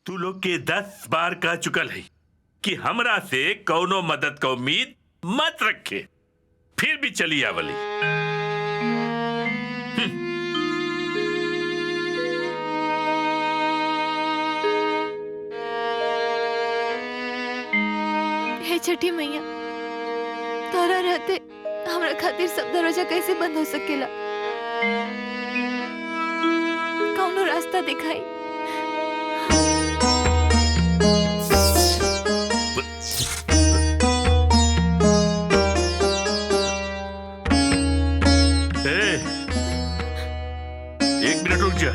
तू लोग के 10 बार कह चुकल है कि हमरा से कौनो मदद का उम्मीद मत रखे, फिर भी चली आवली। हे छठी मैया, तोरा रहते हमरा खातिर सब दरवाजा कैसे बंद हो सकेला? कौनो रास्ता दिखाई। एक मिनट रुक जा।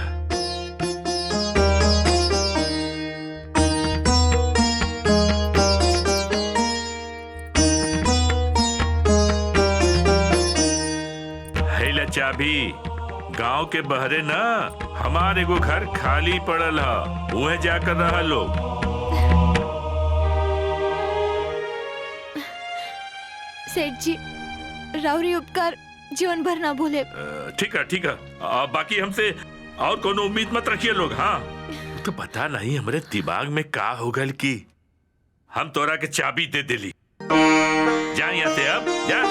चाबी गांव के बहरे ना हमारे एगो घर खाली पड़ल है, वह जाकर रहा लोग। सेठ जी, राउरी उपकार जीवन भर ना भूले। ठीक है ठीक है, बाकी हमसे और कोनो उम्मीद मत रखिए लोग। हाँ तो पता नहीं हमारे दिमाग में का हो गल कि हम तोरा के चाबी दे दिली। जा यहाँ से, अब जा।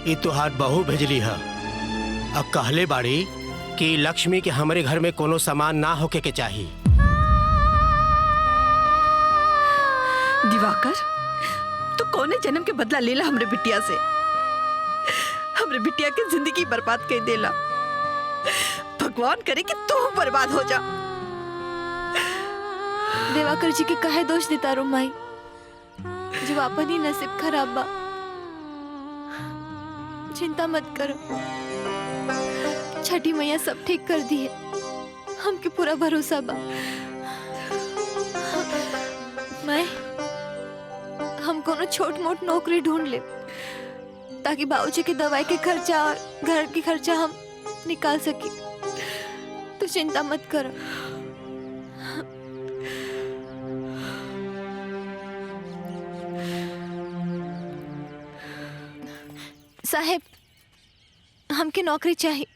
ये तुहार बहू भेजली है। अब कहले बाड़ी कि लक्ष्मी के हमरे घर में कोनो सामान ना होके के चाहिए। दिवाकर, तू कौने जन्म के बदला लेला हमरे बिटिया से? हमरे बिटिया की जिंदगी बर्बाद कर देला। भगवान करे कि तू बर्बाद हो जा। देवाकर जी के कहे दोष देता रो माई, जो अपन ही नसीब खराब बा। चिंता मत करो, छठी मैया सब ठीक कर दी है, हमके पूरा भरोसा बा। मैं हम कोनो छोट मोट नौकरी ढूंढ ले ताकि बाबूजी की दवाई के खर्चा और घर की खर्चा हम निकाल सके। तो चिंता मत करो। साहेब, हमके नौकरी चाहिए,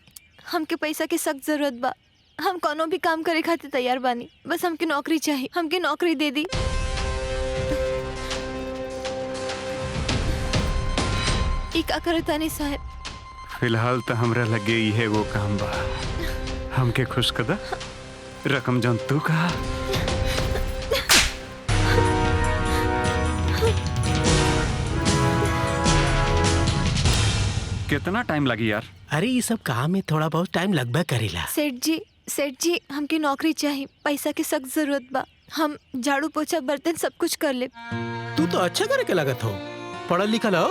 हमके पैसा की सख्त जरूरत बा। हम कोनो भी काम करे खातिर तैयार बानी, बस हमके नौकरी चाहिए। हमके नौकरी दे दी। ई का करता नहीं साहेब? फिलहाल तो हमरा लगे ये वो काम बा, हमके खुश कदा रकम जन तू कहा। कितना टाइम लगी यार? अरे ये सब काम में थोड़ा बहुत टाइम लगभग करेला। सेठ जी हमके नौकरी चाहिए, पैसा की सख्त जरूरत बा। हम झाड़ू पोछा बर्तन सब कुछ कर ले। तू तो अच्छा करे के लगत हो, पढ़ल लिखल हो।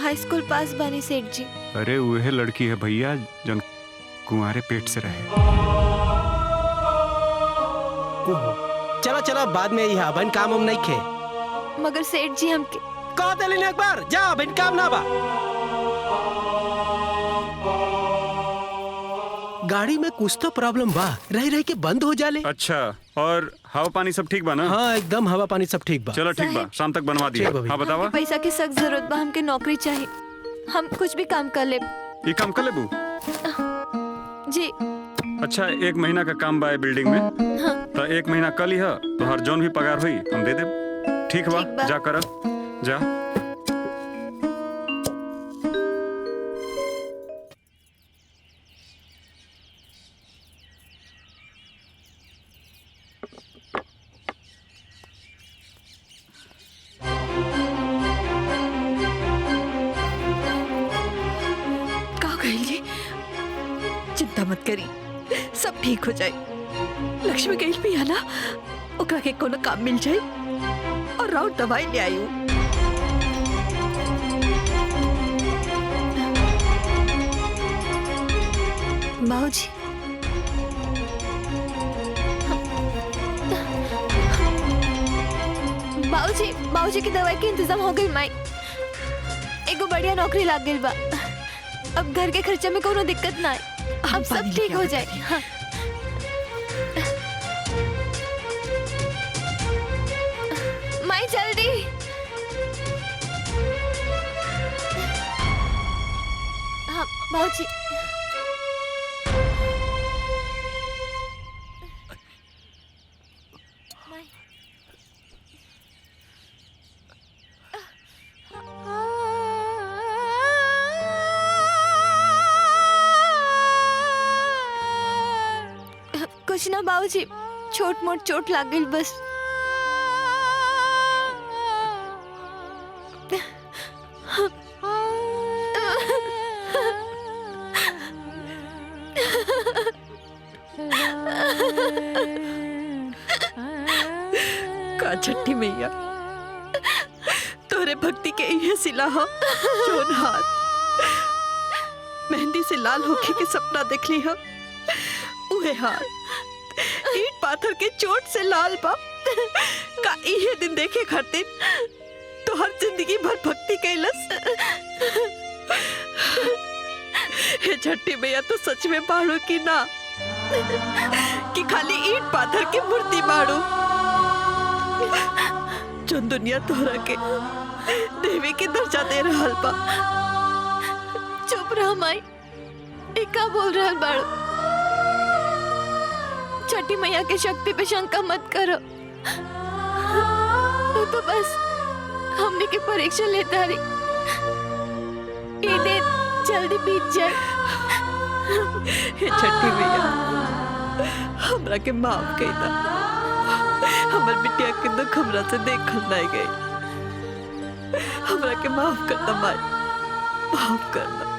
हाई स्कूल पास बानी सेठ जी। अरे वह लड़की है भैया जन कुंवारे पेट से रहे। चला चला बाद में यहाँ बन काम हम नहीं खे। मगर सेठ जी हमके कह दे एक बार, जा बन काम ना बा। गाड़ी में कुछ तो प्रॉब्लम बा, रह रह के बंद हो जाले। अच्छा, और हवा पानी सब ठीक बा ना? हाँ एकदम हवा पानी सब ठीक बा। चलो ठीक बा, शाम तक बनवा दिया। हाँ बतावा। पैसा की सख्त जरूरत बा, हमके नौकरी चाहिए। हम कुछ भी काम कर ले। ये काम कर ले बू? जी। अच्छा, 1 महीना का काम बा बिल्डिंग में। हाँ। तो 1 महीना कल ही है, तो हर जौन भी पगार हुई हम दे दे। ठीक बा, जा कर जा। चिंता मत करी, सब ठीक हो जाए। लक्ष्मी कहीं भी है ना, ओकरा के कोनो काम मिल जाए और राउत दवाई ले आई हूँ। बाबूजी, बाबूजी की दवाई के इंतजाम हो गई। माई एगो बढ़िया नौकरी लाग गई बा। अब घर के खर्चे में कोनो दिक्कत ना आए। अब सब ठीक हो जाए। हाँ। माई जल्दी। हाँ बाबूजी। कुछ ना बाबूजी, छोट मोट चोट लग गई बस। का छठी मैया, तोरे भक्ति के ये सिला हो, जोन हाथ मेहंदी से लाल होके के सपना देख ली हो, उहे हाथ ईट पाथर के चोट से लाल बा। का ये दिन देखे खातिर तो हर जिंदगी भर भक्ति कैलस। हे छठी मैया, तो सच में बाड़ू की ना कि खाली ईट पाथर की मूर्ति बाड़ू? जो दुनिया तोहरा के देवी के दर्जा दे रहल बा। चुप रह माई, ये का बोल रहल बाड़ू? छठी मैया की शक्ति पे शंका मत करो। तो बस हमने की परीक्षा लेता रही, ये दिन जल्दी बीत जाए। हे छठी मैया, हमरा के माफ कर दा। हमर बिटिया के दुख हमरा से देखल नहीं गई। हमरा के माफ कर दा माई, माफ कर दा।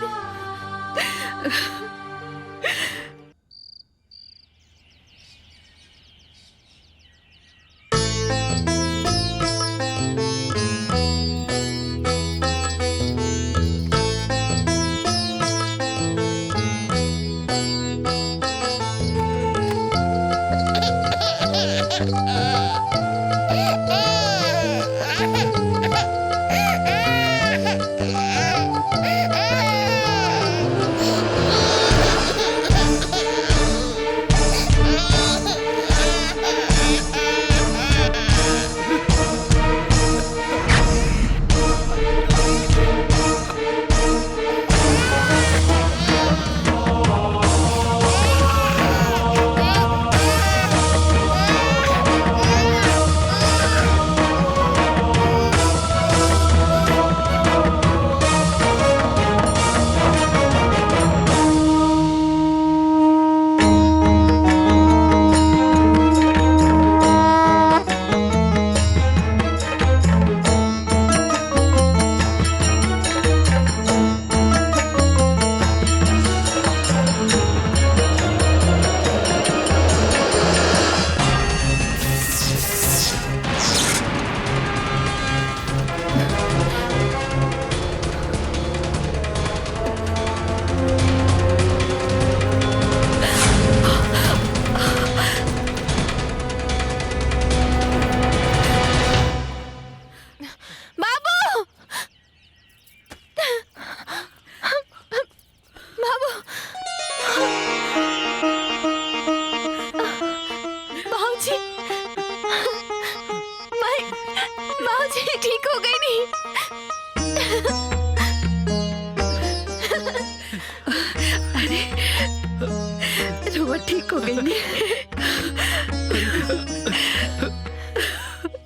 ठीक हो गई नी?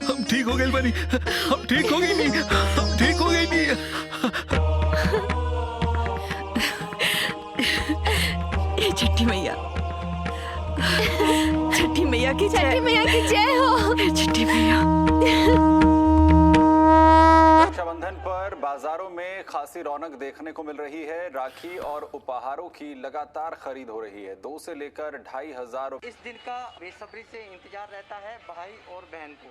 हम ठीक हो गए बनी, हम ठीक हो गई नी, हम ठीक हो गई नी। ये छठी मैया, छठी मैया की जय, छठी मैया की जय हो। छठी मैया। रक्षाबंधन पर बाजारों में में खासी रौनक देखने को मिल रही है। राखी और उपहारों की लगातार खरीद हो रही है। 2 से लेकर 2500। इस दिन का बेसब्री से इंतजार रहता है भाई और बहन को।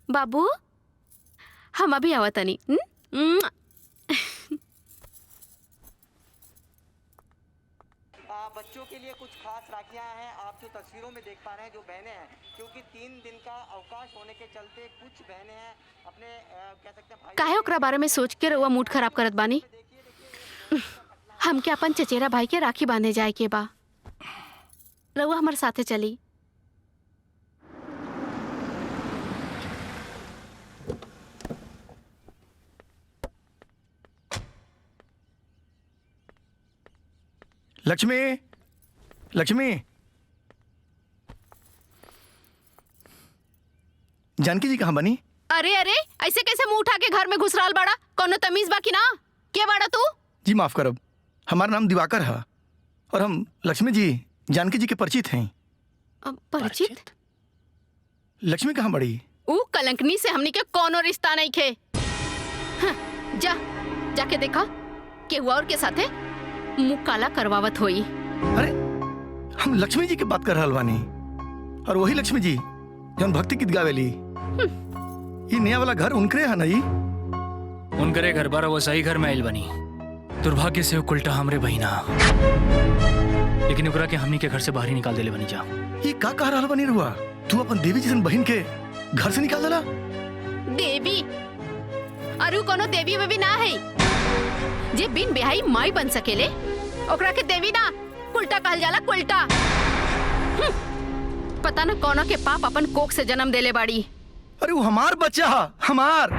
बाबू हम अभी आवतनी। बच्चों के लिए कुछ खास राखियां हैं, आप जो तस्वीरों में देख पा रहे हैं, जो बहनें हैं, क्योंकि 3 दिन का अवकाश होने के चलते कुछ बहनें हैं अपने कह सकते हैं काहे ओकरा बारे में सोच के रउआ मूड खराब करत बानी। हमके अपन चचेरा भाई के राखी बांधे जाए के बा। रउआ हमारे साथे चली। लक्ष्मी, लक्ष्मी, जानकी जी कहाँ बनी? अरे अरे ऐसे कैसे मुंह उठा के घर में घुस रहा बाड़ा? कोनो तमीज बाकी ना? के बाड़ा तू? जी माफ करब, हमारा नाम दिवाकर है और हम लक्ष्मी जी जानकी जी के परिचित हैं। परिचित? लक्ष्मी कहाँ बड़ी? ऊ कलंकनी से हमनी के कोनो रिश्ता नहीं खे। हाँ, जाके देखा के हुआ और के साथे मुंह काला करवावत होई। अरे हम लक्ष्मी जी की बात कर रहल बानी, और वही लक्ष्मी जी जौन भक्ति गीत गावेली। ये नया वाला घर उनकरे है ना? जी उनकरे घर बार वो सही घर में आइल बनी। दुर्भाग्य से उल्टा हमरे बहिना, लेकिन ओकरा के हमनी के घर से बाहर ही निकाल देले बनी जा। ये का कह रहल बनी रुआ? तू अपन देवी जैसन बहन के घर से निकाल देला? देवी? अरु कोनो देवी में भी ना है जे बिन बिहाई माई बन सकेले। ओकरा के देवी ना उल्टा कहल जाला, उल्टा। पता न कोनो के पाप अपन कोख से जन्म देले बाड़ी। अरे वो हमार बच्चा है, हमार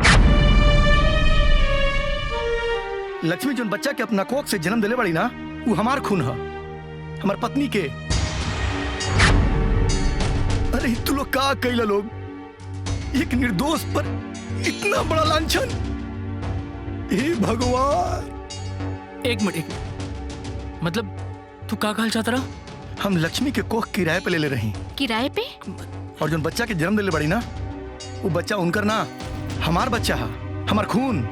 लक्ष्मी जोन बच्चा के अपना कोख से जन्म देले बाड़ी ना, वो हमार खून है, हमार पत्नी के। अरे तू लोग का कैला लोग? एक निर्दोष पर इतना बड़ा लांछन! हे भगवान! एक मिनट, मतलब तू का कहल चाहता रहा? हम लक्ष्मी के कोख किराए पे ले रही। किराए पे? और जो बच्चा के जन्म देले बड़ी ना, वो बच्चा उनकर ना, हमार बच्चा है, हमार खून।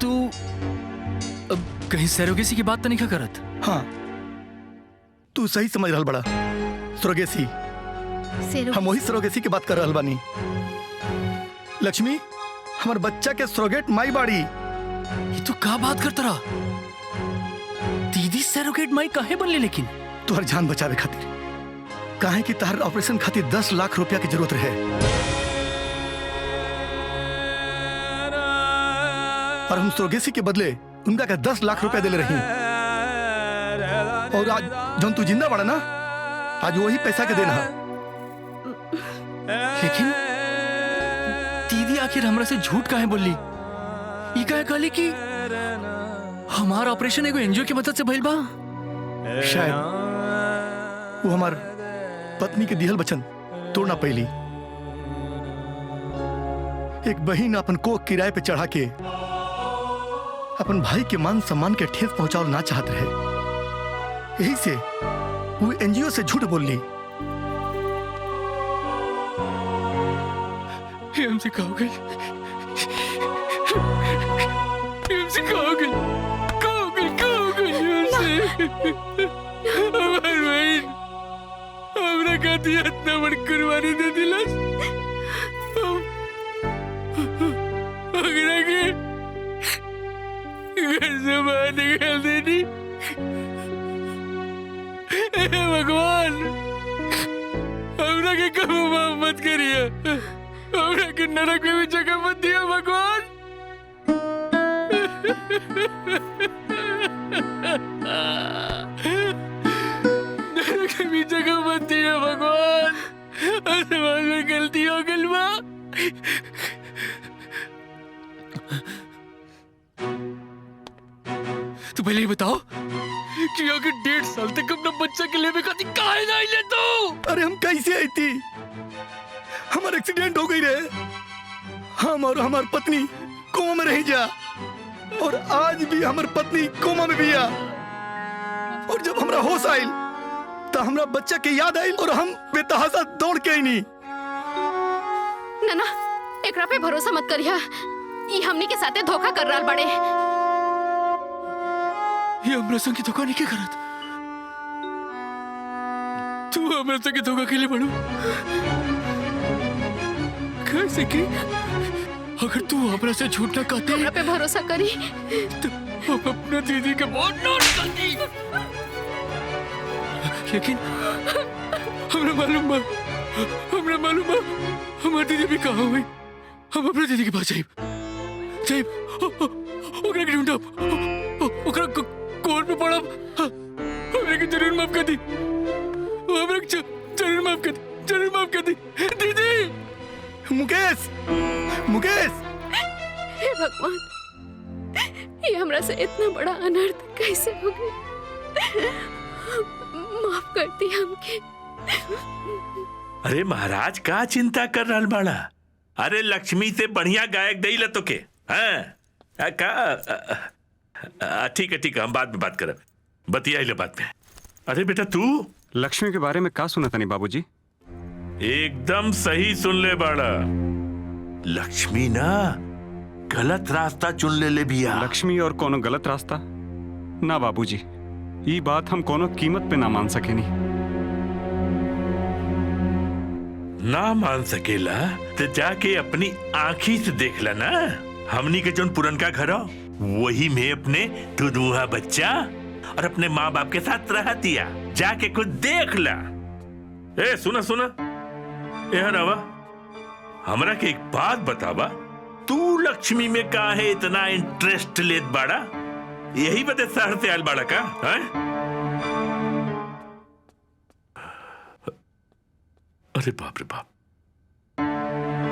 तू अब कहीं सरोगेसी की बात तो नहीं करत? हाँ, तू सही समझ रहल बड़ा। सरोगेसी, हम वही सरोगेसी की बात कर रहल बानी। लक्ष्मी हमार बच्चा के सरोगेट माई बाड़ी। ये तू का बात करता रहा? दीदी सरोगेट माई काहे बनले? लेकिन तुहर जान बचावे खातिर, काहे कि तहर ऑपरेशन खातिर 10 लाख रुपया की जरूरत रहे, और हम सरोगेसी के बदले उनका का 10 लाख रुपया देले रही। और आज जब तू जिंदा बड़ा ना, आज वही पैसा के देना। लेकिन दीदी आखिर हमरा से झूठ काहे बोली? ये काहे कहली कि हमारा ऑपरेशन एगो एनजीओ की मदद से भइल बा? शायद वो हमार पत्नी के दिहल वचन तोड़ना पहली। एक बहन अपन कोख किराए पे चढ़ा के अपन भाई के मान सम्मान के ठेस पहुंचाओ ना चाहत रहे, यही से वो एनजीओ से झूठ बोल ली। हमसे कहोगे, हमसे कहोगे, कहोगे, कहोगे हमसे। हमार बहन हमरा खातिर इतना बड़ कुर्बानी दे दिलस, अगरा के घर से बाहर निकाल देनी। भगवान हमरा के कभी माफ मत करिए, हमरा के नरक में भी जगह मत दिया भगवान। नरक में भी जगह मत दिया भगवान। आसमान में गलती हो गई बा। तू पहले ही बताओ कि अगर 1.5 साल तक अपना बच्चा के लिए खाती काहे नहीं ले तू? अरे हम कैसे आई थी? हमारा एक्सीडेंट हो गई रहे, हम और हमार पत्नी कोमा में रह जा, और आज भी हमार पत्नी कोमा में भी आ। और जब हमरा होश आइल तो हमरा बच्चा के याद आई और हम बेतहासा दौड़ के आई नहीं। ना एकरा पे भरोसा मत करिया, ये हमनी के साथे धोखा कर रहा बड़े। ये हमरा संग धोखा नहीं के करत, तू हमरा संग धोखा के लिए बड़ू। कैसे की अगर तू हमरा से झूठ ना कहती, हमरा पे भरोसा करी तो हम अपना दीदी के बहुत नोट करती। लेकिन हमरा मालूम बा हमारी दीदी भी कहाँ हुई। हम अपने दीदी के पास जाइब ओकरा के ढूंढब, ओकरा कोर्ट में पड़ब। हमरा के जरूर माफ कर दी, हमरा के जरूर माफ कर दी दीदी। मुकेश हे भगवान, ये हमरा से इतना बड़ा अनर्थ कैसे हो गया। माफ कर दी हमके। अरे महाराज का चिंता कर रहा बाड़ा? अरे लक्ष्मी से बढ़िया गायक दई तो के। हाँ का ठीक है हम बाद में बात करब, बतिया ले बात में। अरे बेटा तू लक्ष्मी के बारे में का सुना था नहीं बाबूजी? एकदम सही सुन ले बाड़ा। लक्ष्मी ना गलत रास्ता चुन ले बिया। लक्ष्मी और कोनो गलत रास्ता ना बाबूजी, ये बात हम कोनो कीमत पे ना मान सके नहीं। ना मान सकेला तो जाके अपनी आँखी से देख ला ना। हमनी के जोन पुरनका घर हो वही में अपने दुधुआ बच्चा और अपने माँ बाप के साथ रह दिया। जाके कुछ देख ला। ए सुना यहाँ रवा, हमरा के एक बात बतावा, तू लक्ष्मी में काहे इतना इंटरेस्ट लेत बाड़ा? यही बते शहर से आयल बाड़ा का? अरे बाप रे बाप,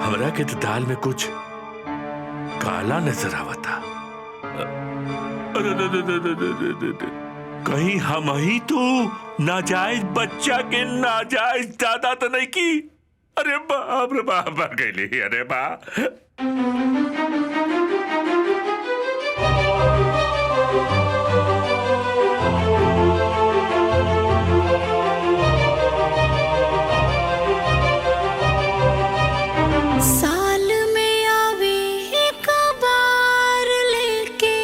हमरा के तो दाल में कुछ काला नजर आवता। कहीं हम ही तो नाजायज बच्चा के नाजायज दादा तो नहीं की? अरे बाप रे बाप गई। अरे बाप साल में आवे एक बार लेके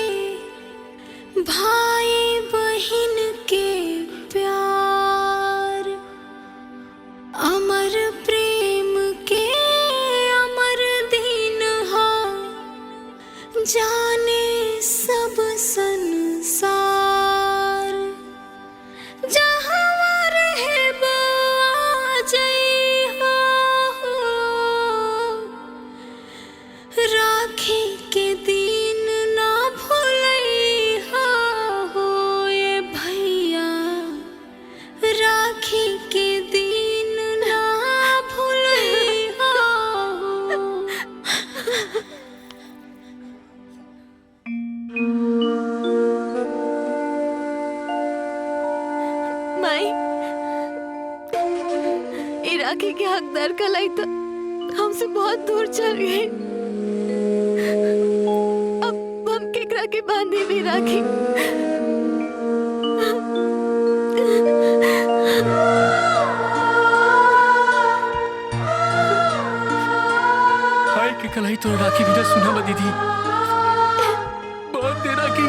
भाई बहन के प्यार, अमर प्रेम के अमर दिन हो, जाने सब संसार। जहाँ रहे आ जइहा, राखी के दिन ना भूलइहा हो ये भैया, राखी के दिन ना भूलइहा हो। माई, ये राखी के हकदार कलाई तो हमसे बहुत दूर चल गई। अब हम केकरा के बांधे भी राखी। हाय के कलाई तो राखी भी सुना बा दीदी, बहुत दे राखी।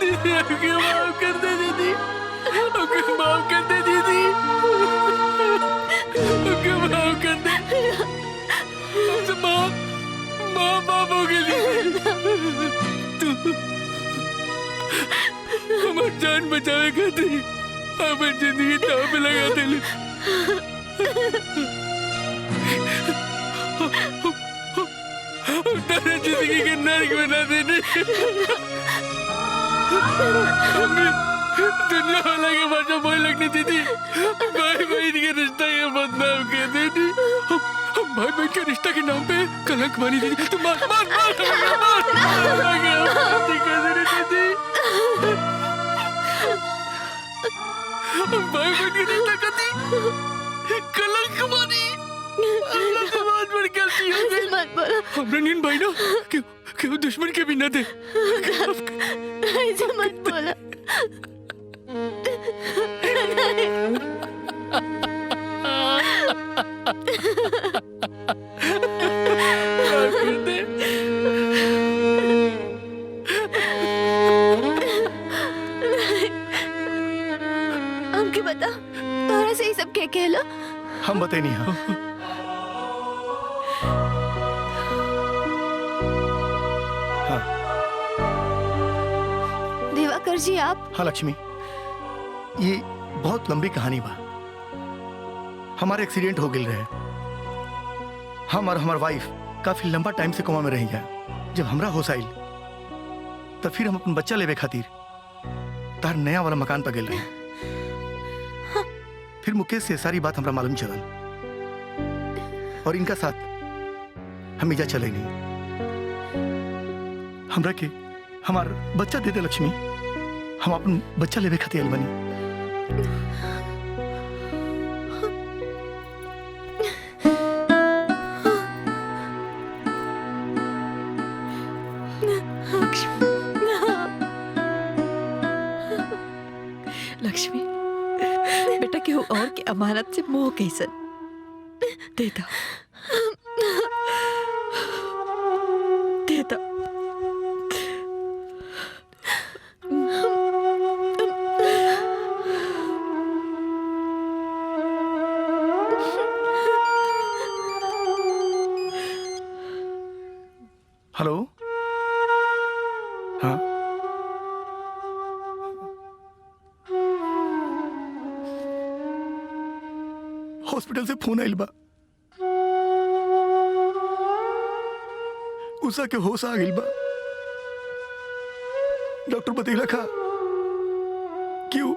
दीदी हमके माफ कर दे दीदी, हमके माफ कर दे दीदी, हमके माफ कर दे। हमसे माफ हो गई। तू हमारी जान बचावे खातिर हमारी जिंदगी दांव पे लगा देली। तेरे जिंदगी के नर्क बना देने। दुनिया वाला के भाषा बोल लगनी दीदी। भाई बहन के रिश्ता के बदनाम कर दीदी। हम भाई बहन के रिश्ता के नाम पे कलंक मानी दीदी। तुम मार मार मार दीदी। हम भाई बहन के रिश्ता करती कलंक मानी। अल्लाह की बात बड़ी गलती हो गई। मत बोलो। हमरा नींद भाई ना क्यों दुश्मन के भी न दे। ऐसे मत बोलो। हमके बता, तोरा से ही सब क्या कहला? हम बते नहीं। हाँ दिवाकर जी आप? हाँ लक्ष्मी, ये बहुत लंबी कहानी बा। हमारे एक्सीडेंट हो गई रहे। हम और हमार वाइफ काफी लंबा टाइम से कोमा में रही है। जब हमरा होश आइल तब फिर हम अपन बच्चा लेवे खातिर तार नया वाला मकान पर गए रहे। फिर मुकेश से सारी बात हमरा मालूम चलल और इनका साथ हम इजा चले नहीं। हमरा के हमार बच्चा दे दे लक्ष्मी। हम अपन बच्चा लेवे खातिर आइल बनी। लक्ष्मी बेटा केहू और के अमानत से मोह कैसन दे दो। दे दो। हेलो। हाँ हॉस्पिटल से फोन आइल बा। उषा के होश आ गइल बा। डॉक्टर बतैला खा कि वो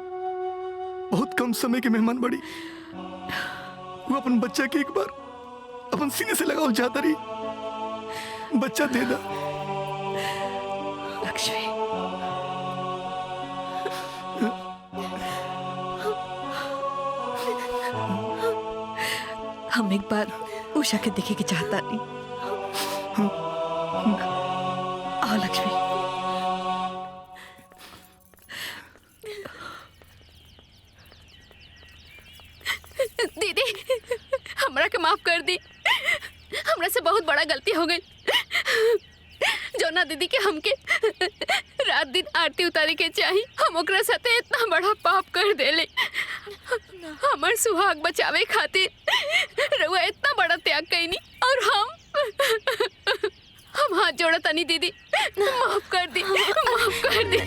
बहुत कम समय के मेहमान बड़ी। वो अपन बच्चा के एक बार अपन सीने से लगाओ चाहता रही। बच्चा दे दा लक्ष्मी। हम एक बार उषा के देखे के चाहता नहीं। आओ लक्ष्मी। दीदी हमरा के माफ कर दी। हमरा से बहुत बड़ा गलती हो गई। जौना दीदी के हमके रात दिन आरती उतारे के चाही, हम ओकरा साथे इतना बड़ा पाप कर देले। हमर सुहाग बचावे खातिर रउआ इतना बड़ा त्याग कईनी और हम हाथ जोड़ा तनी दीदी। माफ कर दी, माफ कर दी,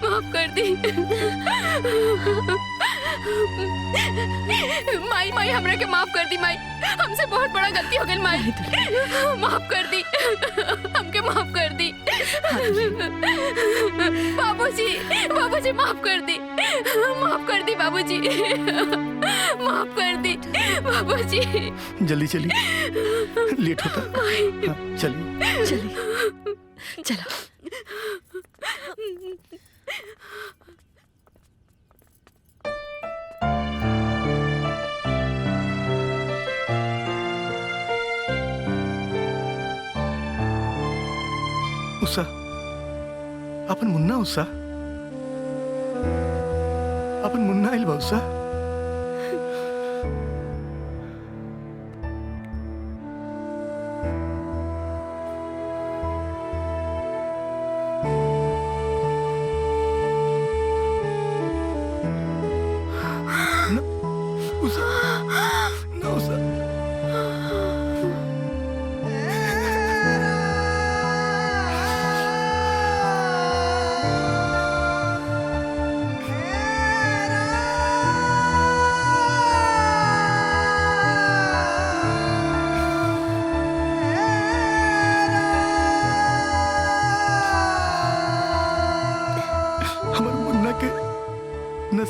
माफ कर दी। माई माई हमरा के माफ कर दी। माई हमसे बहुत बड़ा गलती हो गई। माई माफ कर दी, हमके माफ कर दी। बाबूजी बाबूजी माफ कर दी, माफ कर दी बाबूजी, माफ कर दी बाबूजी। जल्दी चलिए, लेट होता। हाँ, चलिए चलिए चलो। उषा, अपन मुन्ना उषा, अपन मुन्ना आइल बा उषा।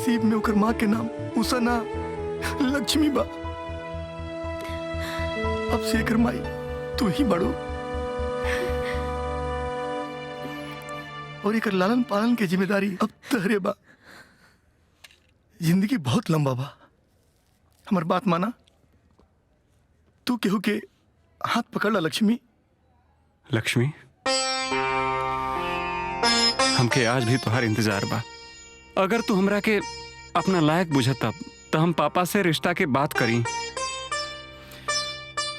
नसीब में ओकर माँ के नाम उषा ना लक्ष्मी बा। अब से एकर माई तू ही बड़ो और एकर लालन पालन के जिम्मेदारी अब तहरे बा। जिंदगी बहुत लंबा बा, हमार बात माना। तू केहू के हाथ पकड़ ला लक्ष्मी। लक्ष्मी, हमके आज भी तुम्हार इंतजार बा। अगर तू हमरा के अपना लायक बुझत तो हम पापा से रिश्ता के बात करी।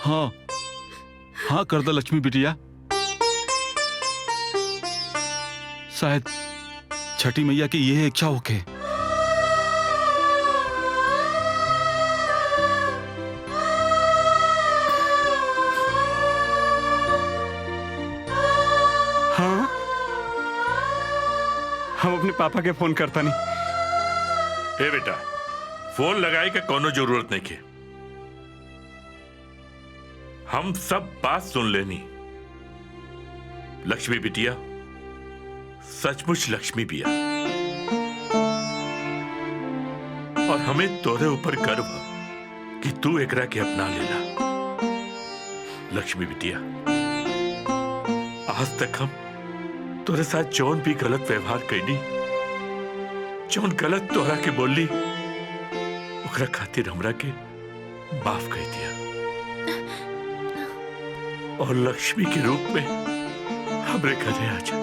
हाँ हाँ कर दो लक्ष्मी बिटिया। शायद छठी मैया की यह इच्छा होके। हाँ, हम अपने पापा के फोन करता नहीं। ए बेटा, फोन लगाए का कोनो जरूरत नहीं के। हम सब बात सुन लेनी। लक्ष्मी बिटिया सचमुच लक्ष्मी बिया और हमें तोरे ऊपर गर्व है कि तू एकरा के अपना लेला। लक्ष्मी बिटिया, आज तक हम तोरे साथ जौन भी गलत व्यवहार कैनी, जौन गलत तोहरा के बोली, ओकरा खातिर हमरा के माफ कर दिया और लक्ष्मी के रूप में हमरे घरे आ जा।